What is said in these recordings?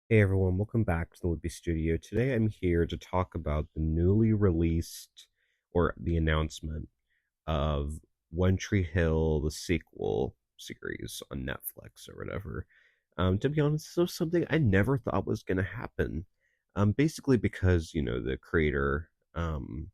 Hey everyone, welcome back to the Libby Studio. Today I'm here to talk about the newly released, or the announcement of One Tree Hill, the sequel series on Netflix or whatever. To be honest, this was something I never thought was going to happen. Basically because, the creator owned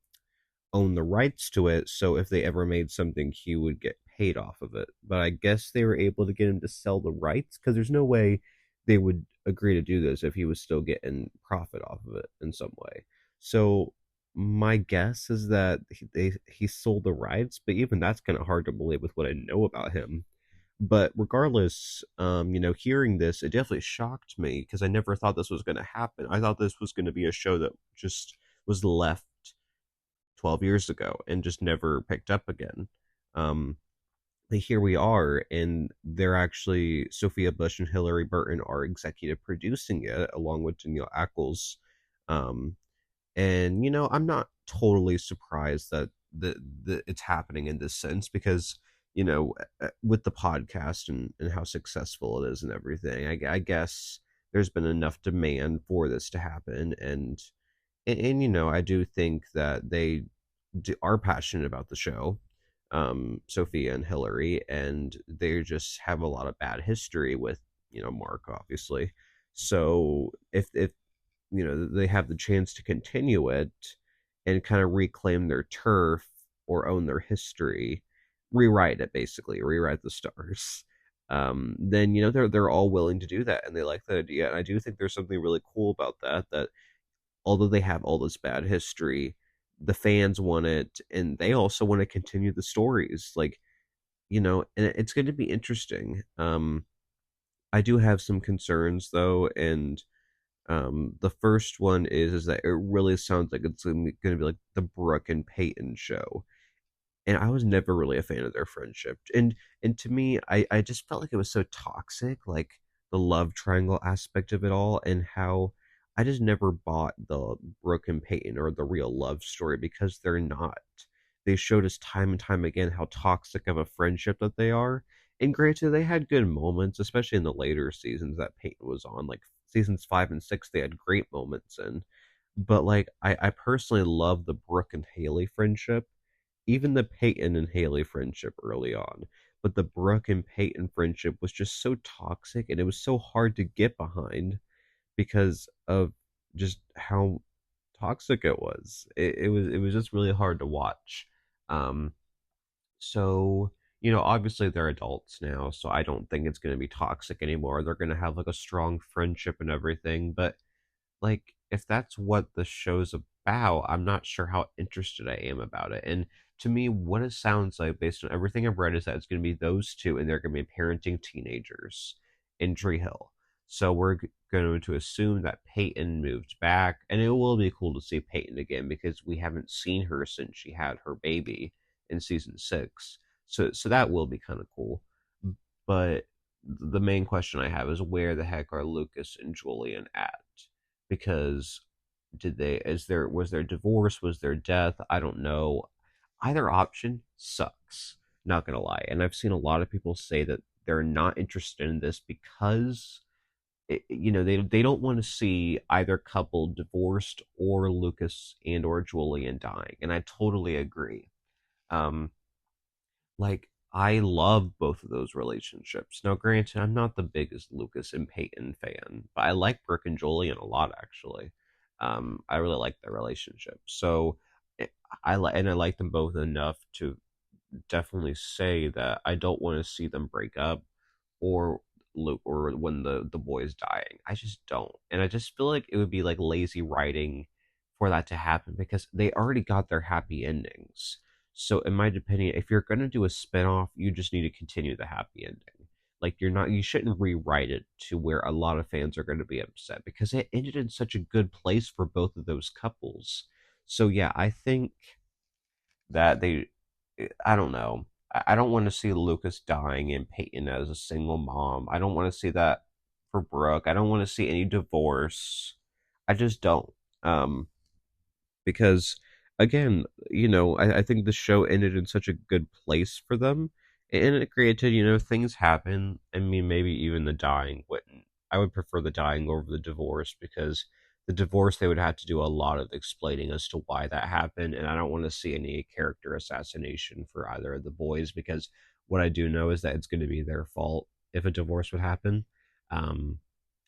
the rights to it, so if they ever made something, he would get paid off of it. But I guess they were able to get him to sell the rights because there's no way they would agree to do this if he was still getting profit off of it in some way. So my guess is that he sold the rights, but even that's kind of hard to believe with what I know about him. But regardless, hearing this, it definitely shocked me because I never thought this was going to happen. I thought this was going to be a show that just was left 12 years ago and just never picked up again. Um, Here we are, and they're actually Sophia Bush and Hillary Burton are executive producing it along with Danielle Ackles. Um, and I'm not totally surprised that it's happening in this sense because with the podcast and how successful it is and everything, I guess there's been enough demand for this to happen, and I do think that are passionate about the show, Sophia and Hillary, and they just have a lot of bad history with Mark, obviously. So if they have the chance to continue it and kind of reclaim their turf or own their history, rewrite it basically, rewrite the stars. Then they're all willing to do that, and they like that idea. And I do think there's something really cool about that. That although they have all this bad history, the fans want it, and they also want to continue the stories. Like, and it's going to be interesting. I do have some concerns though, and the first one is that it really sounds like it's going to be like the Brooke and Peyton show, and I was never really a fan of their friendship. And to me, I just felt like it was so toxic, like the love triangle aspect of it all, and how I just never bought the Brooke and Peyton or the real love story because they're not. They showed us time and time again how toxic of a friendship that they are. And granted, they had good moments, especially in the later seasons that Peyton was on, like seasons 5 and 6. They had great moments in, but like I personally love the Brooke and Haley friendship, even the Peyton and Haley friendship early on. But the Brooke and Peyton friendship was just so toxic, and it was so hard to get behind because of just how toxic it was. It was just really hard to watch. Um, so obviously they're adults now, so I don't think it's going to be toxic anymore. They're going to have like a strong friendship and everything, but like if that's what the show's about, I'm not sure how interested I am about it. And to me, what it sounds like, based on everything I've read, is that it's going to be those two, and they're going to be parenting teenagers in Tree Hill. So we're going to assume that Peyton moved back, and it will be cool to see Peyton again because we haven't seen her since she had her baby in season 6. So that will be kind of cool. But the main question I have is where the heck are Lucas and Julian at? Because did they is there was there divorce, was there death? I don't know. Either option sucks, not gonna lie. And I've seen a lot of people say that they're not interested in this because they don't want to see either couple divorced or Lucas and or Julian dying, and I totally agree. um like, I love both of those relationships. Now, granted, I'm not the biggest Lucas and Peyton fan, but I like Brooke and Julian a lot, actually. I really like their relationship. So, eh, I like them both enough to definitely say that I don't want to see them break up or Luke or when the boy is dying. I just don't, and I just feel like it would be like lazy writing for that to happen because they already got their happy endings. So, in my opinion, if you're gonna do a spinoff, you just need to continue the happy ending. Like you shouldn't rewrite it to where a lot of fans are going to be upset because it ended in such a good place for both of those couples. So yeah, I think that I don't know. I don't want to see Lucas dying and Peyton as a single mom. I don't want to see that for Brooke. I don't want to see any divorce. I just don't. Um, because again, I think the show ended in such a good place for them. And it created, things happen. I mean, maybe even the dying wouldn't. I would prefer the dying over the divorce because the divorce they would have to do a lot of explaining as to why that happened, and I don't want to see any character assassination for either of the boys because what I do know is that it's going to be their fault if a divorce would happen. Um,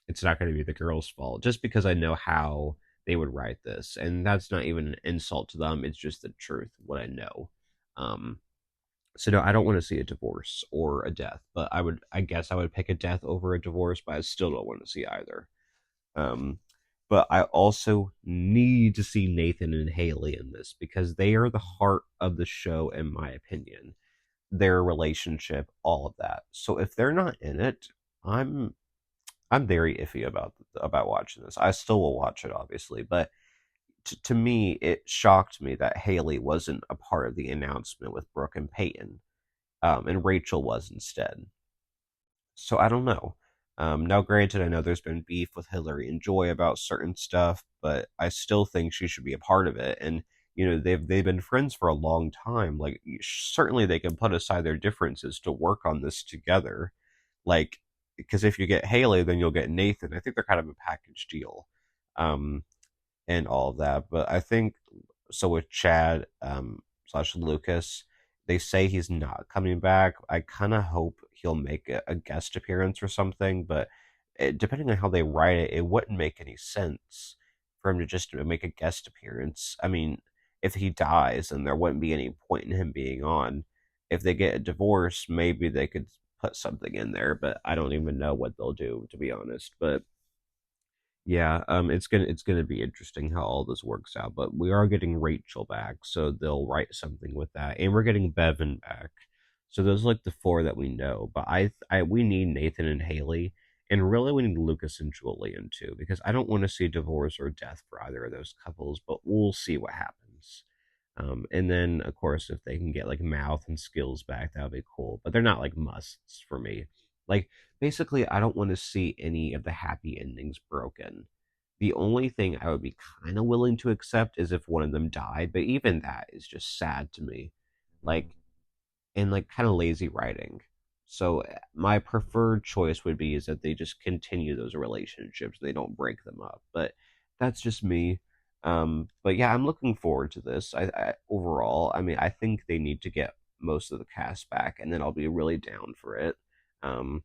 it's not going to be the girl's fault just because I know how they would write this, and that's not even an insult to them. It's just the truth, what I know. Um, so no, I don't want to see a divorce or a death, but I guess I would pick a death over a divorce, but I still don't want to see either. Um, but I also need to see Nathan and Haley in this because they are the heart of the show, in my opinion. Their relationship, all of that. So if they're not in it, I'm I'm very iffy about watching this. I still will watch it, obviously, but to me, it shocked me that Haley wasn't a part of the announcement with Brooke and Peyton, and Rachel was instead. So I don't know. Now, granted, I know there's been beef with Hillary and Joy about certain stuff, but I still think she should be a part of it. And they've been friends for a long time. Like certainly they can put aside their differences to work on this together. Like because if you get Haley, then you'll get Nathan. I think they're kind of a package deal. Um, and all of that. But I think so with Chad slash Lucas, they say he's not coming back. I kind of hope he'll make a guest appearance or something, but depending on how they write it, it wouldn't make any sense for him to just make a guest appearance. I mean, if he dies, then there wouldn't be any point in him being on. If they get a divorce, maybe they could put something in there, but I don't even know what they'll do, to be honest. But yeah, it's gonna be interesting how all this works out. But we are getting Rachel back, so they'll write something with that, and we're getting Bevan back. So those are like the four that we know. But we need Nathan and Haley, and really we need Lucas and Julian too, because I don't want to see divorce or death for either of those couples. But we'll see what happens. And then of course if they can get like Mouth and Skills back, that would be cool. But they're not like musts for me. Like basically, I don't want to see any of the happy endings broken. The only thing I would be kind of willing to accept is if one of them died, but even that is just sad to me. Like, and like kind of lazy writing. So my preferred choice would be is that they just continue those relationships. They don't break them up. But that's just me. But yeah, I'm looking forward to this. Overall, I mean, I think they need to get most of the cast back, and then I'll be really down for it. Um,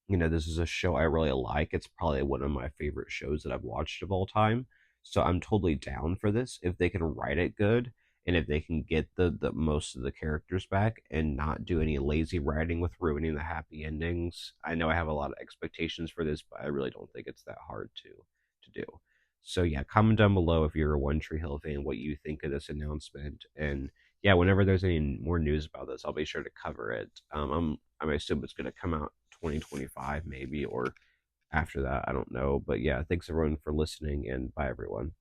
this is a show I really like. It's probably one of my favorite shows that I've watched of all time. So I'm totally down for this if they can write it good and if they can get the most of the characters back and not do any lazy writing with ruining the happy endings. I know I have a lot of expectations for this, but I really don't think it's that hard to do. So yeah, comment down below if you're a One Tree Hill fan what you think of this announcement. And yeah, whenever there's any more news about this, I'll be sure to cover it. I assume it's going to come out 2025 maybe or after that. I don't know. But yeah, thanks everyone for listening and bye everyone.